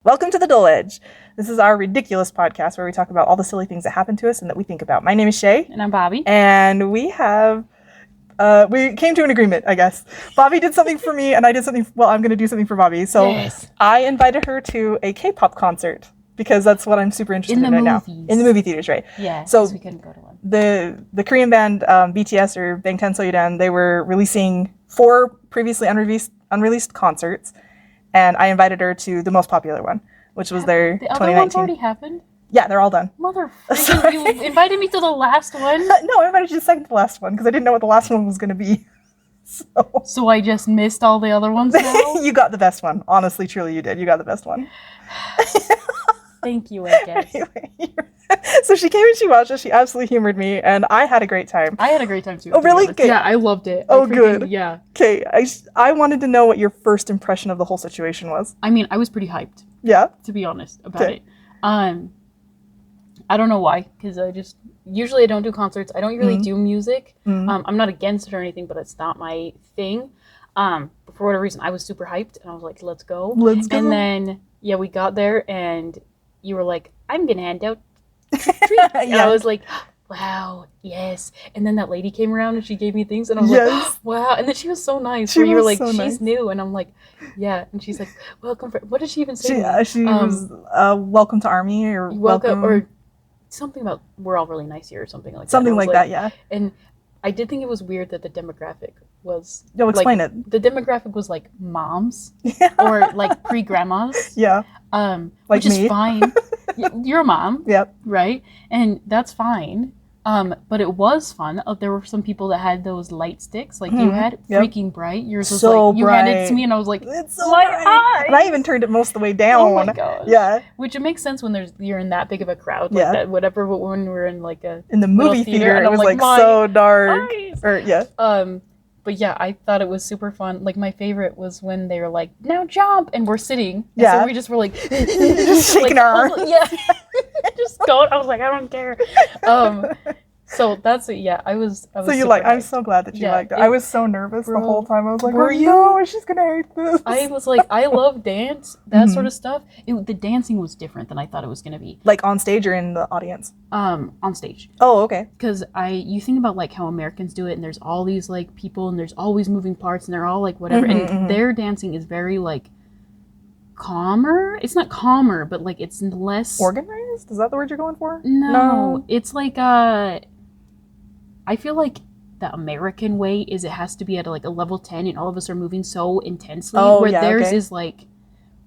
Welcome to the Dull Edge. This is our ridiculous podcast where we talk about all the silly things that happen to us and that we think about. My name is Shay. And I'm Bobbi. And we came to an agreement, I guess. Bobbi did something for me and I did something, I'm going to do something for Bobbi. So yes. I invited her to a K-pop concert because that's what I'm super interested in right now. In the movie theaters, right? Yeah, so we couldn't go to one. The Korean band BTS or Bangtan Soyudan, they were releasing 4 previously unreleased concerts. And I invited her to the most popular one, which was their 2019. The other ones already happened? Yeah, they're all done. Motherfucker, you invited me to the last one? No, I invited you to the second to last one because I didn't know what the last one was going to be. So I just missed all the other ones now? You got the best one. Honestly, truly, you did. You got the best one. Thank you, I guess. Anyway, so she came and she watched us. She absolutely humored me, and I had a great time. I had a great time too. Oh, really? Good. Yeah, I loved it. Good. Yeah. Okay, I wanted to know what your first impression of the whole situation was. I mean, I was pretty hyped. Yeah? To be honest about it. I don't know why, because usually I don't do concerts. I don't really do music. I'm not against it or anything, but it's not my thing. But for whatever reason, I was super hyped, and I was like, let's go. Let's go. And then, yeah, we got there, and you were like, I'm going to hand out treats. And I was like, wow, yes. And then that lady came around and she gave me things and I was like, wow. And then she was so nice. You were like, so she's nice. New. And I'm like, yeah. And she's like, welcome. What did she even say? She was welcome to Army or welcome. Or something about we're all really nice here or something like that. Something like that, yeah. And I did think it was weird that the demographic was... No, explain it. The demographic was like moms or like pre-grandmas. Yeah. Which is fine. You're a mom. Yep. Right? And that's fine. But it was fun. There were some people that had those light sticks like you had. Freaking bright. Yours was so like, you handed it to me and I was like, it's so bright. And I even turned it most of the way down. Oh my gosh. Yeah. Which it makes sense when you're in that big of a crowd like that, whatever, but when we're in like in the movie theater and it was like so dark. Or yeah. But yeah, I thought it was super fun. Like my favorite was when they were like, now jump, and we're sitting. And so we just were like just shaking our arms. Yeah. Just going. I was like, I don't care. So that's it. Yeah, I was so you like. I'm so glad that you liked it. I was so nervous the whole time. I was like, no, she's gonna hate this. I was like, I love dance, that sort of stuff. The dancing was different than I thought it was gonna be. Like on stage or in the audience? On stage. Oh, okay. Because you think about like how Americans do it, and there's all these like people, and there's always moving parts, and they're all like whatever, and their dancing is very like calmer. It's not calmer, but like it's less organized. Is that the word you're going for? No. It's like I feel like the American way is it has to be at like a level 10 and all of us are moving so intensely theirs is like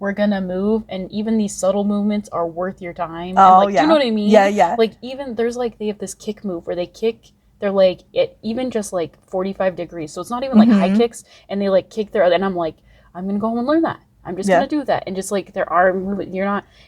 we're gonna move and even these subtle movements are worth your time. Oh, do you know what I mean? Yeah. Like even there's like they have this kick move where they kick they're like it even just like 45 degrees. So it's not even like high kicks and they like kick their and I'm like, I'm gonna go home and learn that. I'm just gonna do that. And just like there are movements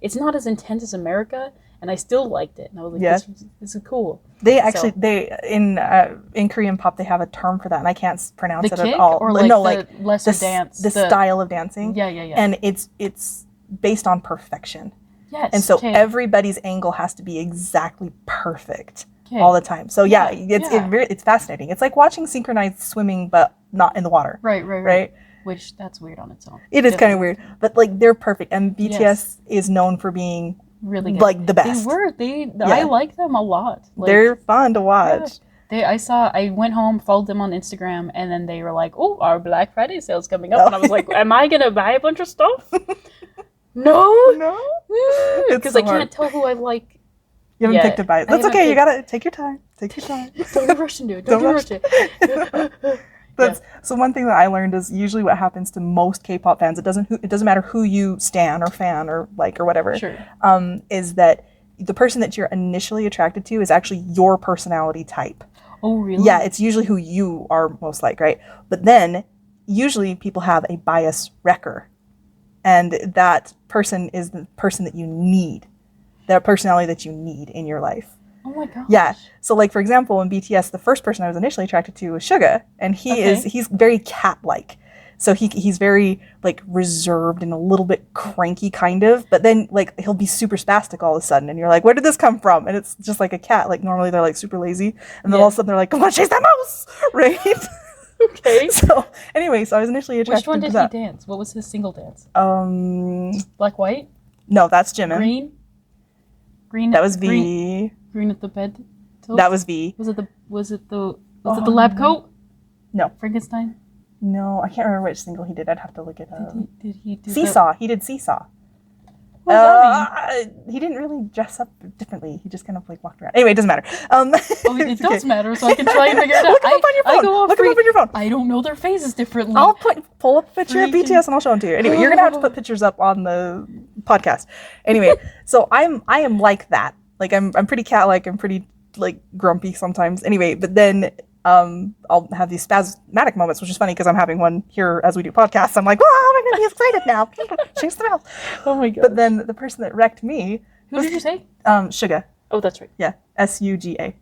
it's not as intense as America. And I still liked it, and I was like, "This is cool." They actually, in Korean pop, they have a term for that, and I can't pronounce it at all. Or like no, like lesser dance, the style of dancing. Yeah. And it's based on perfection. Yes. And so everybody's angle has to be exactly perfect all the time. So it's fascinating. It's like watching synchronized swimming, but not in the water. Right. Which that's weird on its own. It is kind of weird, but like they're perfect, and BTS is known for being really good. Like the best. I like them a lot. Like, they're fun to watch. Yeah. I went home, followed them on Instagram, and then they were like, "Oh, our Black Friday sale's coming up," and I was like, "Am I gonna buy a bunch of stuff?" No, because I can't tell who I like. You haven't picked a bite. That's okay. You gotta take your time. Don't rush into it. Don't rush it. So one thing that I learned is usually what happens to most K-pop fans. It doesn't matter who you stan or fan or like or whatever. Sure. Is that the person that you're initially attracted to is actually your personality type. Oh, really? Yeah, it's usually who you are most like, right? But then usually people have a bias wrecker, and that person is the person that you need, that personality that you need in your life. Oh my gosh. Yeah. So like for example, in BTS, the first person I was initially attracted to was Suga, and he's very cat-like. So he's very like reserved and a little bit cranky kind of, but then like he'll be super spastic all of a sudden and you're like, where did this come from? And it's just like a cat. Like normally they're like super lazy and then all of a sudden they're like, come on, chase that mouse, right? Okay. So anyway, so I was initially attracted to that. Which one did he dance? What was his single dance? Black White? No, that's Jimin. Green. That was V. Green at the bed. That was V. Was it the lab coat? No. Frankenstein? No, I can't remember which single he did. I'd have to look it up. Did he do Seesaw. He did Seesaw. What does that mean? He didn't really dress up differently. He just kind of like walked around. Anyway, it doesn't matter. It does matter, so I can try and figure it out. Look him up on your phone. Look him up on your phone. I don't know their faces differently. I'll pull up a picture of BTS and I'll show them to you. Anyway, you're gonna have to put pictures up on the podcast. Anyway, so I am like that. Like I'm pretty cat-like. I'm pretty like grumpy sometimes. Anyway, but then I'll have these spasmodic moments, which is funny because I'm having one here as we do podcasts. I'm like, oh, I'm gonna be excited now. Chase the mouth. Oh my god. But then the person that wrecked me. Who did you say? Suga. Oh, that's right. Yeah, Suga,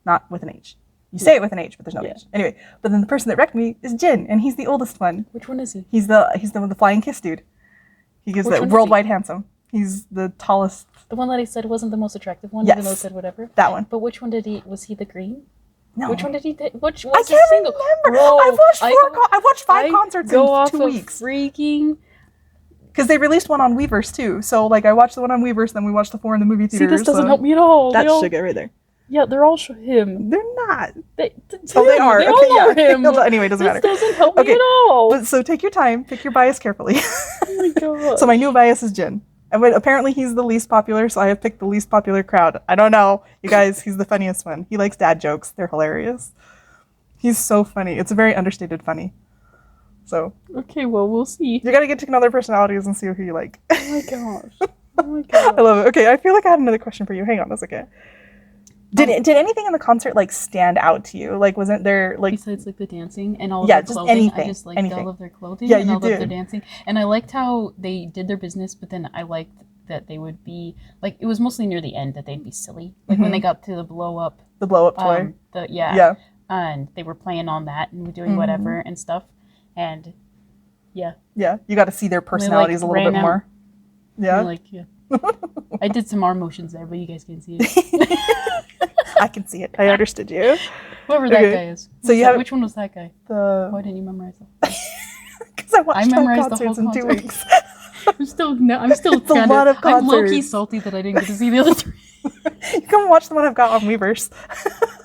not with an H. You say it with an H, but there's no H. Anyway, but then the person that wrecked me is Jin, and he's the oldest one. Which one is he? He's the one with the flying kiss dude. He gives that worldwide handsome. He's the tallest. The one that I said wasn't the most attractive one, yes. even though it said whatever. That one. But which one did he? Was he the green? No. Which one did he? Which was I can't single? remember. Bro, I've watched 5 concerts in 2 weeks. Freaking. Because they released one on Weverse too. So like I watched the one on Weverse, then we watched the 4 in the movie theater. See, this doesn't help me at all. That's Suga right there. Yeah, they're all him. They're not. They are. They all are him. Anyway, it doesn't matter. This doesn't help me at all. But, so take your time. Pick your bias carefully. Oh my god. So my new bias is Jin. And apparently he's the least popular, so I have picked the least popular crowd. I don't know. You guys, he's the funniest one. He likes dad jokes. They're hilarious. He's so funny. It's a very understated funny. So. Okay, well, we'll see. You gotta get to know their personalities and see who you like. Oh my gosh. Oh my gosh. I love it. Okay, I feel like I had another question for you. Hang on a second. Did anything in the concert like stand out to you? Like, wasn't there like besides like the dancing and all of their clothing? Anything, I just liked anything. all of their clothing Yeah, and all of did. their dancing, and I liked how they did their business. But then I liked that they would be like it was mostly near the end that they'd be silly, like when they got to the blow up toy. Yeah, and they were playing on that and doing whatever and stuff, and yeah, you got to see their personalities a little bit more. Yeah, I did some arm motions there, but you guys can't see it. I can see it. I understood you. Whoever that guy is. So which one was that guy? Why didn't you memorize that? Because I memorized the whole concert in 2 weeks. I'm still kind of. I'm low-key salty that I didn't get to see the other 3. You can watch the one I've got on Weverse.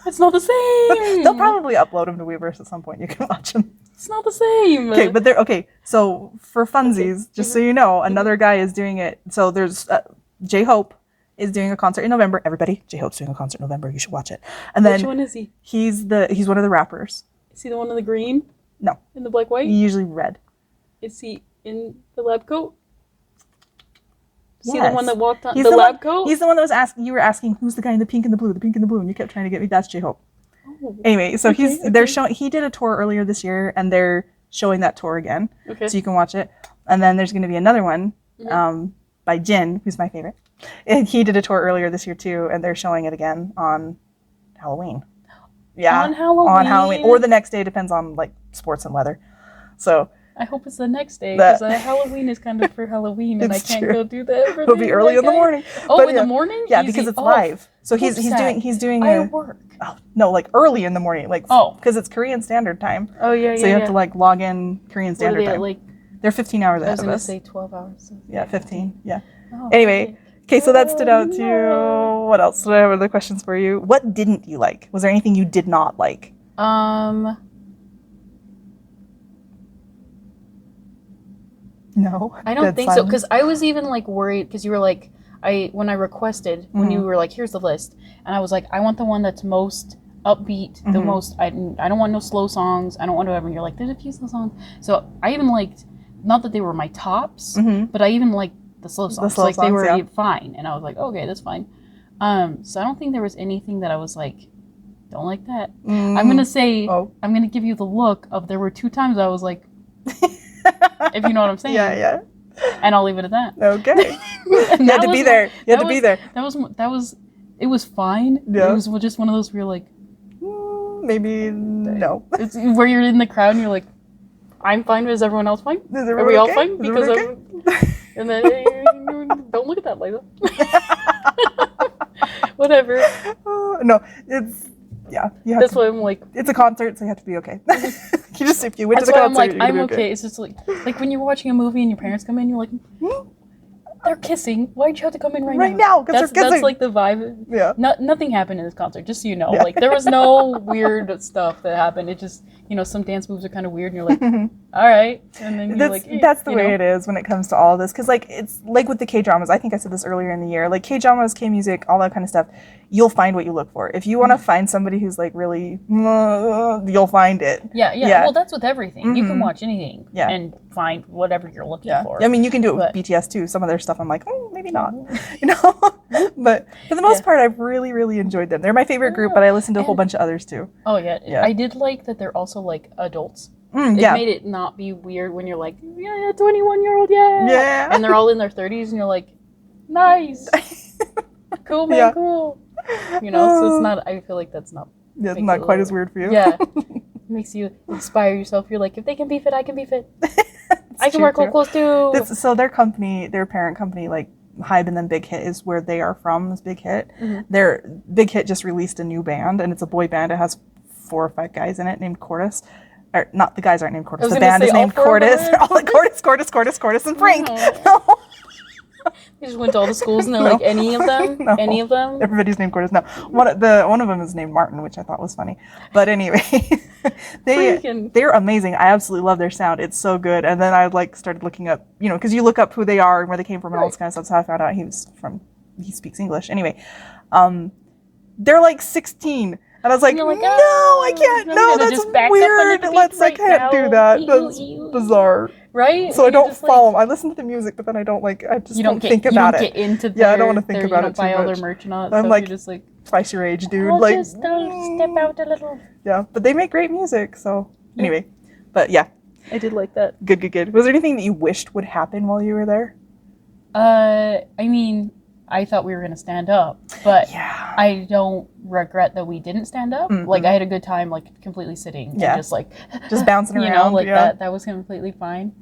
It's not the same. They'll probably upload them to Weverse at some point. You can watch them. It's not the same. Okay, but so for funsies, just so you know, another guy is doing it. So there's J-Hope is doing a concert in November. Everybody, J-Hope's doing a concert in November. You should watch it. And then which one is he? He's one of the rappers. Is he the one in the green? No. In the black white? Usually red. Is he in the lab coat? Is yes. he the one that walked on the lab coat? He's the one that was asking. You were asking who's the guy in the pink and the blue, and you kept trying to get me. That's J-Hope. Oh. Anyway, so they're showing. He did a tour earlier this year, and they're showing that tour again. Okay. So you can watch it. And then there's going to be another one by Jin, who's my favorite. And he did a tour earlier this year too, and they're showing it again on Halloween. Yeah, on Halloween, or the next day, depends on like sports and weather. So I hope it's the next day because Halloween is kind of for Halloween, and I can't go do that. It'll be early in the morning. Oh, in the morning? Yeah, because it's live. So he's doing. I work. Oh no, like early in the morning, like because it's Korean Standard Time. Oh yeah, So you have to like log in Korean Standard Time. They're 15 hours ahead of us. I was gonna say 12 hours. So yeah, 15. Yeah. Oh, anyway. Okay, so that stood out to you. What else? Do I have other questions for you? What didn't you like? Was there anything you did not like? No. I don't think so, because I was even like worried because you were like when I requested when you were like, here's the list, and I was like, I want the one that's most upbeat, the most. I don't want no slow songs. I don't want whatever. And you're like, there's a few slow songs. So I even liked, not that they were my tops, but I even liked the slow songs. They were fine, and I was like, okay, that's fine. So I don't think there was anything that I was like, don't like that. I'm gonna say, I'm gonna give you the look of there were 2 times I was like, if you know what I'm saying. Yeah. And I'll leave it at that. Okay. You had to be there. You had to be there. That was. It was fine. Yeah. It was just one of those where you're like, maybe no. It's where you're in the crowd and you're like, I'm fine. Is everyone else fine? Are we all fine? Because and then don't look at that, Layla. Whatever. No, it's that's why I'm like, it's a concert, so you have to be okay. If you went to the concert, I'm okay. It's just like when you're watching a movie and your parents come in, you're like, they're kissing. Why'd you have to come in right Right now? now, 'cause they're kissing. That's like the vibe. Yeah. Nothing happened in this concert, just so you know. Yeah. Like, there was no weird stuff that happened. It just, some dance moves are kind of weird, and you're like, all right. And then you're like, that's the way it is when it comes to all of this. Because, like, it's like with the K-dramas. I think I said this earlier in the year. Like, K-dramas, K-music, all that kind of stuff. You'll find what you look for. If you want to find somebody who's, like, really, you'll find it. Yeah. Well, that's with everything. You can watch anything and find whatever you're looking for. I mean, you can do it with BTS, too. Some of their stuff, I'm like, maybe not. But for the most part, I've really, really enjoyed them. They're my favorite group, but I listened to a whole bunch of others, too. Oh, yeah. I did like that they're also, like, adults. It made it not be weird when you're like, 21-year-old, yeah. And they're all in their 30s, and you're like, nice. Cool, man, cool. So it's not, I feel like that's not. Yeah, not quite as weird for you. Yeah. It makes you inspire yourself. You're like, if they can be fit, I can be fit. I can wear cool clothes too. So their company, their parent company, like Hybe and then Big Hit is where they are from, this Big Hit. Their Big Hit just released a new band, and it's a boy band. It has 4 or 5 guys in it named Cordis. Or not, the guys aren't named Cordis. The band is named Cordis. They're all like Cordis, and Frank. No. They just went to all the schools and they're like, any of them? No. Any of them? Everybody's named Cordis. No. One of them is named Martin, which I thought was funny. But anyway, they're amazing. I absolutely love their sound. It's so good. And then I started looking up, because you look up who they are and where they came from and all this kind of stuff. So I found out he speaks English. Anyway, they're like 16. And I was like, no, I can't. No, that's weird. I can't do that. That's bizarre. Right? So I don't follow them. I listen to the music, but then I don't I just don't think about it. You don't get into their, I don't want to think about it too much. You don't buy all their merch and all that I'm stuff. like, you're just like, twice your age, dude. I'll just step out a little. Yeah, but they make great music, so anyway. But yeah. I did like that. Good. Was there anything that you wished would happen while you were there? I mean, I thought we were going to stand up, but I don't regret that we didn't stand up. Like, I had a good time, like, completely sitting and just bouncing around. That was completely fine.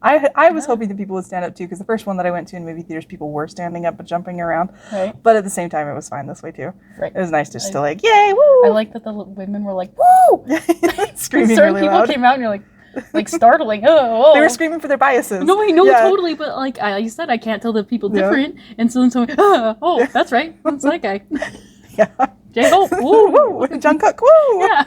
I was hoping that people would stand up too, because the first one that I went to in movie theaters, people were standing up and jumping around. Right. But at the same time, it was fine this way too. Right. It was nice just to like, yay, woo! I like that the women were like, woo! Screaming certain really people loud. came out and you're like startling. Oh. They were screaming for their biases. No, I know, totally. But like you said, I can't tell the people different. And so then someone, that's right. That's that guy. Yeah. J-Hope, woo! Woo! Jungkook, woo! Yeah.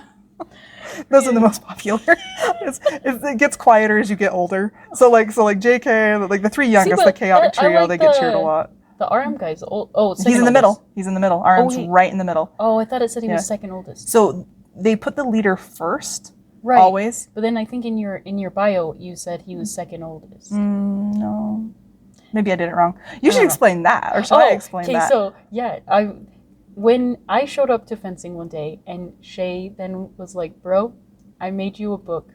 Those are the most popular. It gets quieter as you get older. So like JK, like the 3 youngest, the chaotic trio, they get cheered a lot. The RM guy's old. He's in the middle. He's in the middle. RM's right in the middle. Oh, I thought it said he was second oldest. So they put the leader first, always. But then I think in your bio you said he was second oldest. No, maybe I did it wrong. You should explain that, or should I explain that? Okay, so when I showed up to fencing one day, and Shay then was like, bro, I made you a book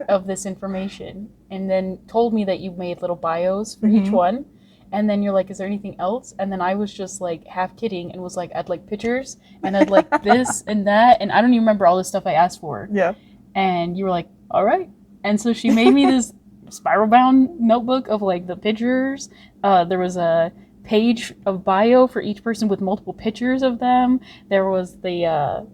of this information, and then told me that you made little bios for each one, and then you're like, is there anything else? And then I was just like half kidding and was like, I'd like pictures, and I'd like this and that, and I don't even remember all the stuff I asked for. Yeah. And you were like, all right. And so she made me this spiral bound notebook of like the pictures. There was a page of bio for each person with multiple pictures of them. There was the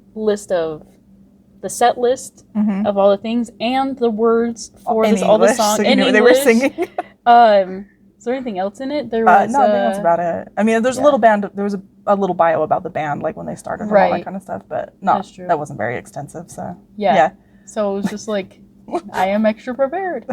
set list of all the things and the words for all the songs so in English. They were singing. Is there anything else in it? There was no, I think that's about it. I mean, there's a little band. There was a little bio about the band, like when they started and all that kind of stuff, but that wasn't very extensive. So yeah. So it was just like, I am extra prepared,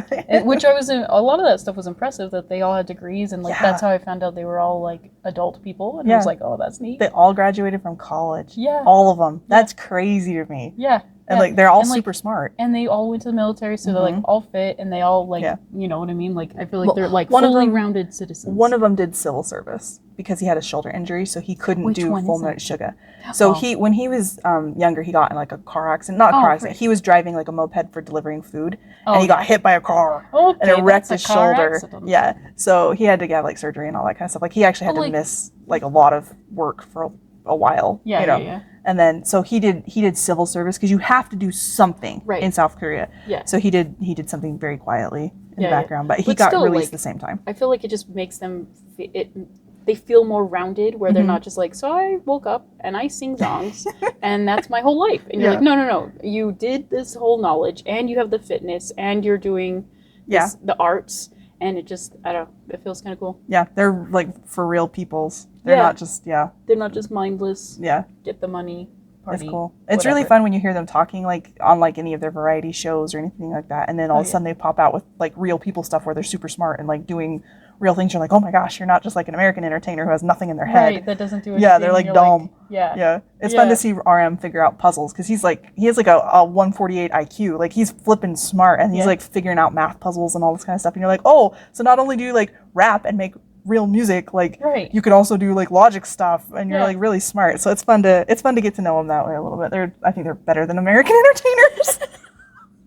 which a lot of that stuff was impressive, that they all had degrees, and like that's how I found out they were all like adult people, and I was like, oh, that's neat. They all graduated from college. Yeah, all of them. That's crazy to me. Yeah. And like they're all super smart, and they all went to the military, so they're like all fit, and they all like you know what I mean. Like I feel like they're like fully rounded citizens. One of them did civil service because he had a shoulder injury, so he couldn't do full night sugar. So when he was younger, he got in like a car accident. Not a car accident. He was driving like a moped for delivering food, and he got hit by a car, and it wrecked his shoulder. Accident. Yeah, so he had to get like surgery and all that kind of stuff. Like he actually had to miss like a lot of work for a while. Yeah, you know? Yeah. And then, so he did civil service because you have to do something in South Korea. Yeah. So he did something very quietly in the background, but he got released at the same time. I feel like it just makes them, they feel more rounded, where they're not just like, so I woke up and I sing songs and that's my whole life. And you're like, no. You did this whole knowledge, and you have the fitness, and you're doing the arts, and it just, I don't know, it feels kind of cool. Yeah, they're like for real peoples. They're not just They're not just mindless. Yeah. Get the money. Party, it's cool. It's really fun when you hear them talking like on like any of their variety shows or anything like that, and then all of a sudden they pop out with like real people stuff where they're super smart and like doing real things. You're like, oh my gosh, you're not just like an American entertainer who has nothing in their head. Right, that doesn't do anything. Yeah, they're like dumb. Like, yeah. Yeah. It's fun to see RM figure out puzzles because he has like a 148 IQ. Like he's flipping smart and he's like figuring out math puzzles and all this kind of stuff. And you're like, oh, so not only do you like rap and make real music, like you could also do like logic stuff, and you're like really smart. So it's fun to get to know them that way a little bit. I think they're better than American entertainers.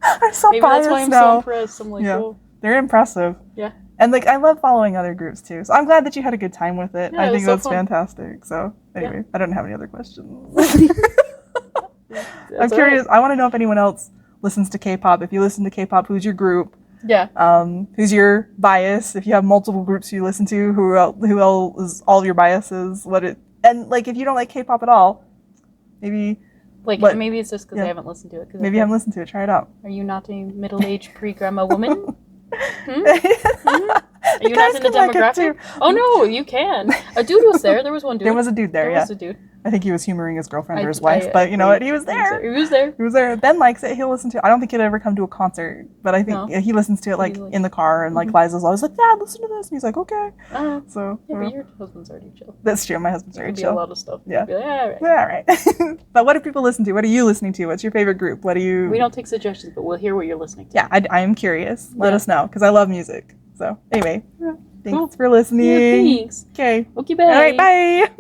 I'm so Maybe biased that's why I'm now. so impressed. I'm like, oh. They're impressive. Yeah. And like I love following other groups too. So I'm glad that you had a good time with it. I think that's fantastic. So anyway, I don't have any other questions. I'm curious. I want to know if anyone else listens to K-pop. If you listen to K-pop, who's your group? Yeah. Who's your bias? If you have multiple groups you listen to, who else is all of your biases? And like if you don't like K-pop at all, maybe maybe it's just because I haven't listened to it. Maybe you haven't listened to it. Try it out. Are you not a middle-aged pre-grandma woman? Are you not in the demographic? Oh no, you can. A dude was there. There was one dude. There was a dude there. There was a dude. I think he was humoring his girlfriend or his wife, but you know what? He was there. He was there. He was there. Ben likes it. He'll listen to it. I don't think he'll ever come to a concert, but I think he listens to it like in the car, and like Liza's always like, "Dad, listen to this," and he's like, "Okay." So yeah, but your husband's already chill. That's true. My husband's already chill. A lot of stuff. Yeah. Be like, all right. But what do people listen to? What are you listening to? What's your favorite group? What do you? We don't take suggestions, but we'll hear what you're listening to. Yeah, I am curious. Let us know because I love music. So anyway, thanks for listening. Yeah, thanks. Okay. Okay, bye. All right, bye.